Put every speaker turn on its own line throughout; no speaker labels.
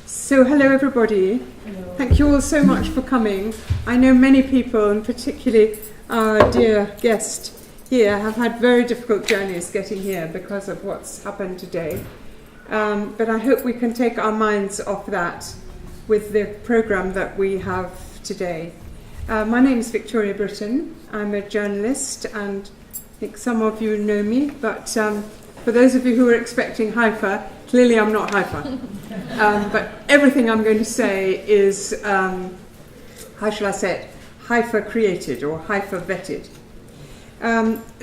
So hello everybody.
Hello.
Thank you all so much for coming. I know many people, and particularly our dear guest here, have had very difficult journeys getting here because of what's happened today. But I hope we can take our minds off that with the programme that we have today. My name is Victoria Brittain. I'm a journalist, and I think some of you know me, but for those of you who are expecting Haifa, clearly I'm not Haifa. But everything I'm going to say is, how shall I say it, Haifa created or Haifa vetted.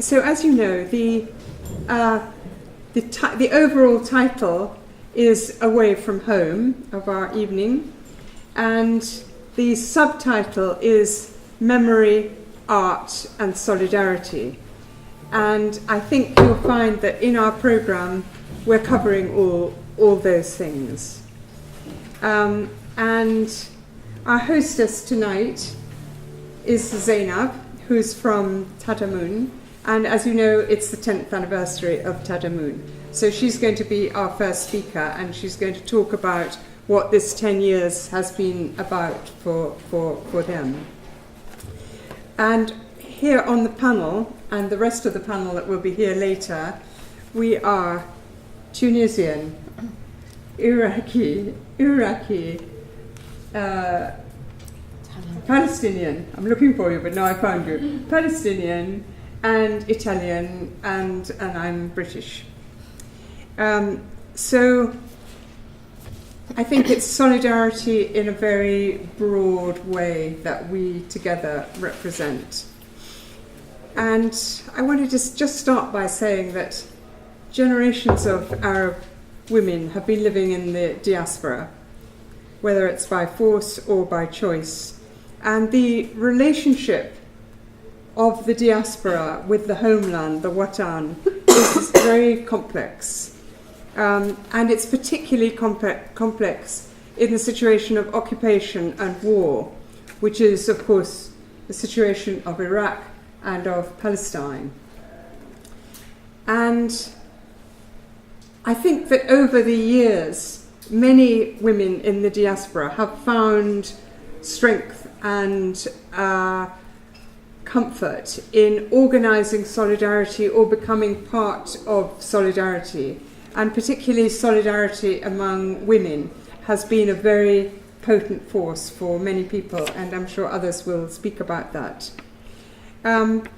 So as you know, the overall title is Away from Home of our evening, and the subtitle is Memory, Art and Solidarity. And I think you'll find that in our programme we're covering all those things. And our hostess tonight is Zainab, who's from Tadhamun, and as you know, it's the 10th anniversary of Tadhamun. So she's going to be our first speaker, and she's going to talk about what this 10 years has been about for them. And here on the panel, and the rest of the panel that will be here later, we are Tunisian, Iraqi, Palestinian, I'm looking for you, but now I found you, Palestinian and Italian, and I'm British. So I think it's solidarity in a very broad way that we together represent. And I want to just start by saying that generations of Arab women have been living in the diaspora, whether it's by force or by choice. And the relationship of the diaspora with the homeland, the Watan, is very complex. And it's particularly complex in the situation of occupation and war, which is, of course, the situation of Iraq and of Palestine. And I think that over the years, many women in the diaspora have found strength and comfort in organising solidarity or becoming part of solidarity. And particularly solidarity among women has been a very potent force for many people, and I'm sure others will speak about that. And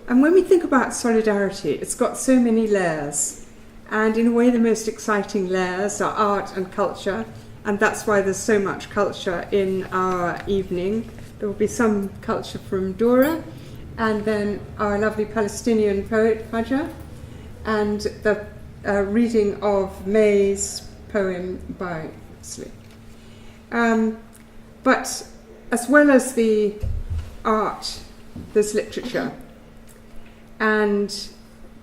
when we think about solidarity, it's got so many layers. And in a way, the most exciting layers are art and culture, and that's why there's so much culture in our evening. There will be some culture from Dora, and then our lovely Palestinian poet, Fajir, and the reading of May's poem by Nazli. But as well as the art, there's literature. And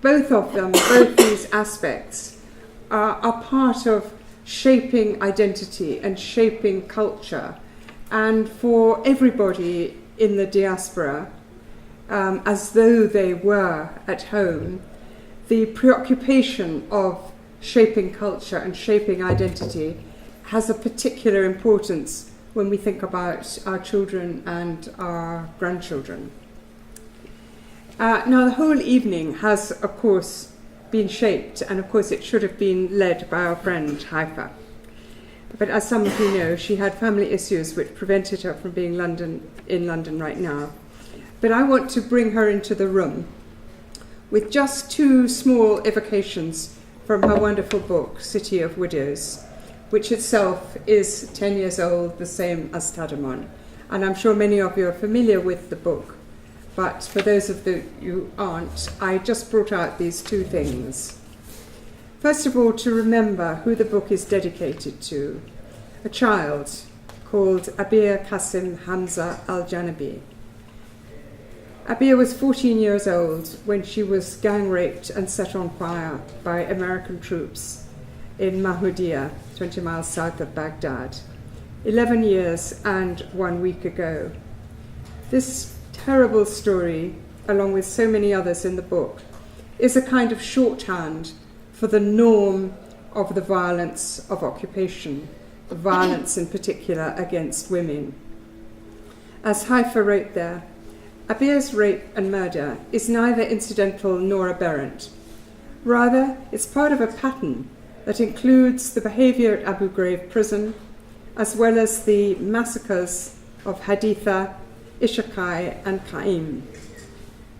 both of them, both these aspects, are part of shaping identity and shaping culture. And for everybody in the diaspora, as though they were at home, the preoccupation of shaping culture and shaping identity has a particular importance when we think about our children and our grandchildren. Now, the whole evening has, of course, been shaped, and of course it should have been led by our friend Haifa. But as some of you know, she had family issues which prevented her from being in London right now. But I want to bring her into the room with just two small evocations from her wonderful book, City of Widows, which itself is 10 years old, the same as Tadhamun. And I'm sure many of you are familiar with the book. But for those of you who aren't, I just brought out these two things. First of all, to remember who the book is dedicated to, a child called Abir Qasim Hamza Al-Janabi. Abir was 14 years old when she was gang raped and set on fire by American troops in Mahmoudiya, 20 miles south of Baghdad, 11 years and 1 week ago. This terrible story, along with so many others in the book, is a kind of shorthand for the norm of the violence of occupation, violence in particular against women. As Haifa wrote there, Abir's rape and murder is neither incidental nor aberrant. Rather, it's part of a pattern that includes the behaviour at Abu Ghraib prison, as well as the massacres of Haditha, Ishakai, and Qaim.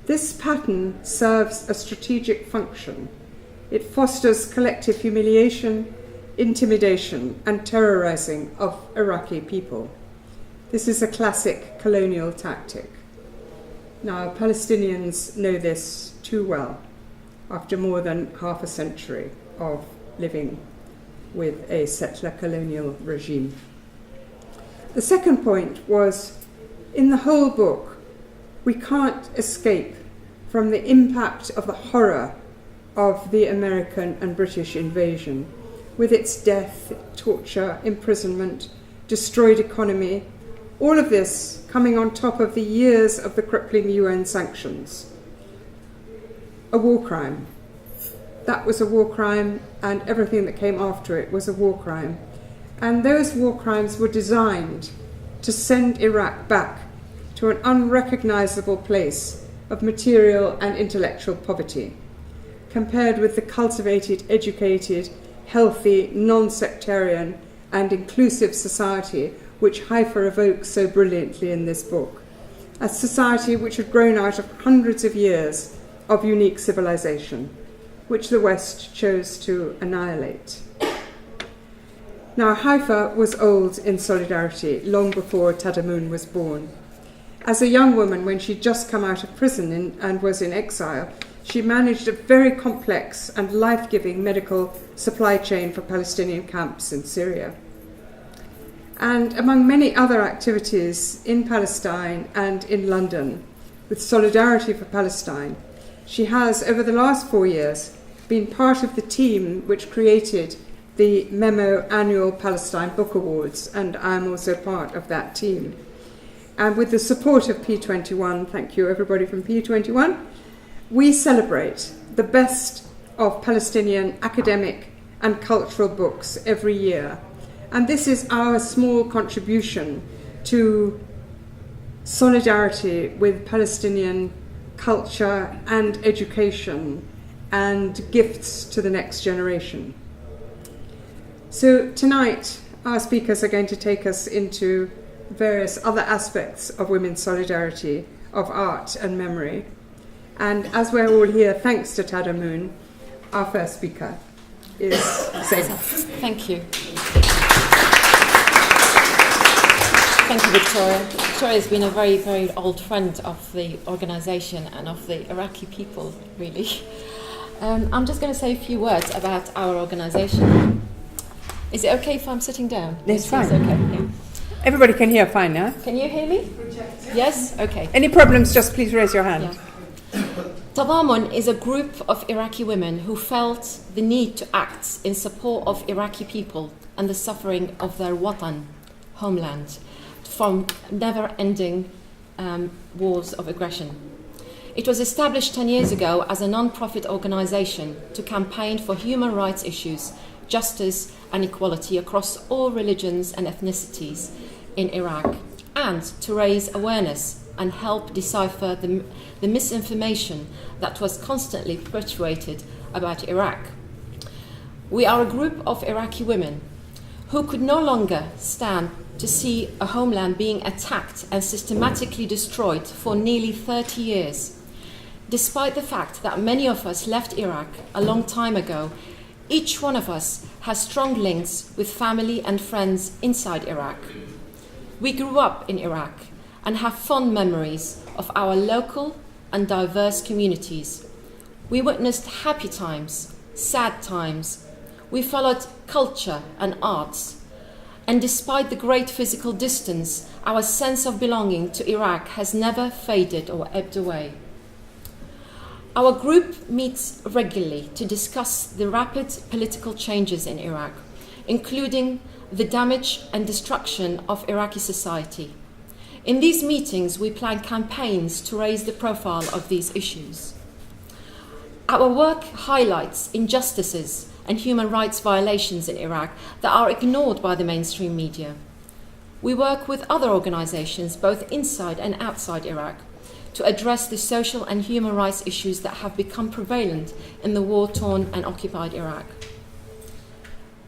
This pattern serves a strategic function. It fosters collective humiliation, intimidation, and terrorizing of Iraqi people. This is a classic colonial tactic. Now, Palestinians know this too well after more than half a century of living with a settler colonial regime. The second point was, in the whole book, we can't escape from the impact of the horror of the American and British invasion, with its death, torture, imprisonment, destroyed economy, all of this coming on top of the years of the crippling UN sanctions. A war crime. That was a war crime, and everything that came after it was a war crime. And those war crimes were designed to send Iraq back to an unrecognizable place of material and intellectual poverty, compared with the cultivated, educated, healthy, non-sectarian, and inclusive society which Haifa evokes so brilliantly in this book, a society which had grown out of hundreds of years of unique civilization, which the West chose to annihilate. Now, Haifa was old in solidarity long before Tadhamun was born. As a young woman, when she'd just come out of prison and was in exile, she managed a very complex and life-giving medical supply chain for Palestinian camps in Syria. And among many other activities in Palestine and in London, with Solidarity for Palestine, she has, over the last 4 years, been part of the team which created the Memo Annual Palestine Book Awards, and I'm also part of that team. And with the support of P21, thank you everybody from P21, we celebrate the best of Palestinian academic and cultural books every year. And this is our small contribution to solidarity with Palestinian culture and education and gifts to the next generation. So tonight, our speakers are going to take us into various other aspects of women's solidarity, of art and memory. And as we're all here, thanks to Tadhamun, our first speaker is Zainab.
Thank you. Thank you, Victoria. Victoria has been a very, very old friend of the organisation and of the Iraqi people, really. I'm just going to say a few words about our organisation. Is it okay if I'm sitting down?
It's fine.
Okay. Yeah.
Everybody can hear fine now?
Can you hear me? Yes? Okay.
Any problems, just please raise your hand.
Yeah. Tadhamun is a group of Iraqi women who felt the need to act in support of Iraqi people and the suffering of their Watan, homeland, from never-ending wars of aggression. It was established 10 years ago as a non-profit organisation to campaign for human rights issues, justice and equality across all religions and ethnicities in Iraq, and to raise awareness and help decipher the misinformation that was constantly perpetuated about Iraq. We are a group of Iraqi women who could no longer stand to see a homeland being attacked and systematically destroyed for nearly 30 years. Despite the fact that many of us left Iraq a long time ago, each one of us has strong links with family and friends inside Iraq. We grew up in Iraq and have fond memories of our local and diverse communities. We witnessed happy times, sad times. We followed culture and arts. And despite the great physical distance, our sense of belonging to Iraq has never faded or ebbed away. Our group meets regularly to discuss the rapid political changes in Iraq, including the damage and destruction of Iraqi society. In these meetings, we plan campaigns to raise the profile of these issues. Our work highlights injustices and human rights violations in Iraq that are ignored by the mainstream media. We work with other organizations, both inside and outside Iraq, to address the social and human rights issues that have become prevalent in the war-torn and occupied Iraq.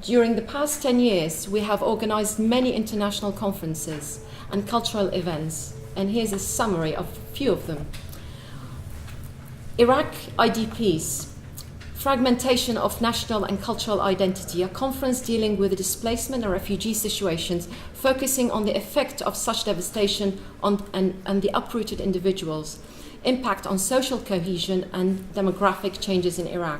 During the past 10 years, we have organized many international conferences and cultural events, and here's a summary of a few of them. Iraq IDPs, Fragmentation of National and Cultural Identity, a conference dealing with the displacement and refugee situations, focusing on the effect of such devastation and the uprooted individuals, impact on social cohesion and demographic changes in Iraq.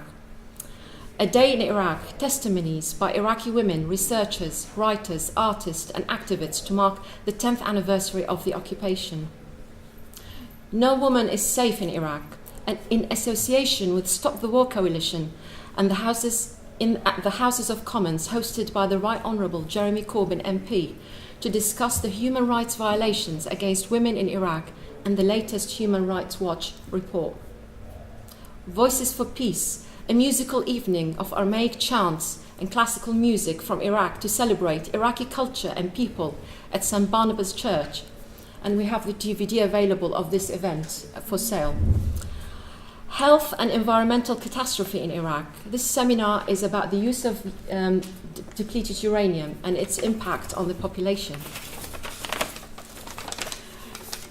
A Day in Iraq, testimonies by Iraqi women, researchers, writers, artists and activists to mark the 10th anniversary of the occupation. No Woman is Safe in Iraq, and in association with Stop the War Coalition and the Houses of Commons, hosted by the Right Honourable Jeremy Corbyn MP, to discuss the human rights violations against women in Iraq and the latest Human Rights Watch report. Voices for Peace, a musical evening of Aramaic chants and classical music from Iraq to celebrate Iraqi culture and people at St. Barnabas Church. And we have the DVD available of this event for sale. Health and Environmental Catastrophe in Iraq. This seminar is about the use of depleted uranium and its impact on the population.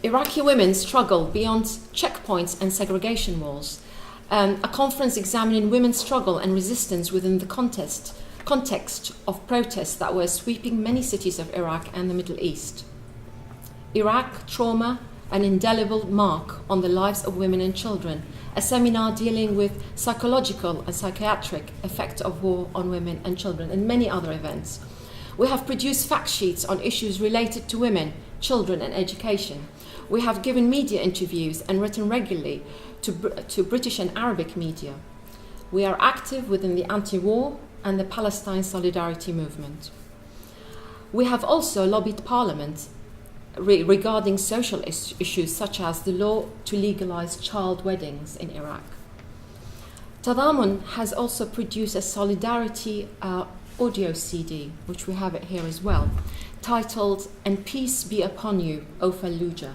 Iraqi women struggle beyond checkpoints and segregation walls. A conference examining women's struggle and resistance within the context of protests that were sweeping many cities of Iraq and the Middle East. Iraq, Trauma, an indelible mark on the lives of women and children, a seminar dealing with psychological and psychiatric effects of war on women and children, and many other events. We have produced fact sheets on issues related to women, children and education. We have given media interviews and written regularly to British and Arabic media. We are active within the anti-war and the Palestine solidarity movement. We have also lobbied Parliament regarding social issues such as the law to legalize child weddings in Iraq. Tadhamun has also produced a solidarity audio CD, which we have it here as well, titled "And Peace Be Upon You, O Fallujah,"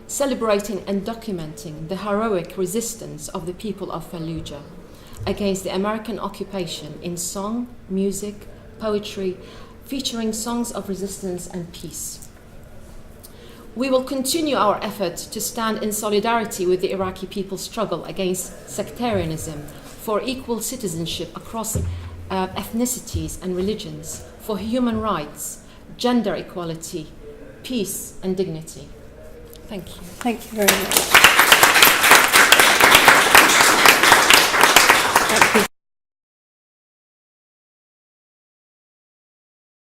celebrating and documenting the heroic resistance of the people of Fallujah against the American occupation in song, music, poetry, featuring songs of resistance and peace. We will continue our effort to stand in solidarity with the Iraqi people's struggle against sectarianism, for equal citizenship across ethnicities and religions, for human rights, gender equality, peace and dignity. Thank you.
Thank you very much.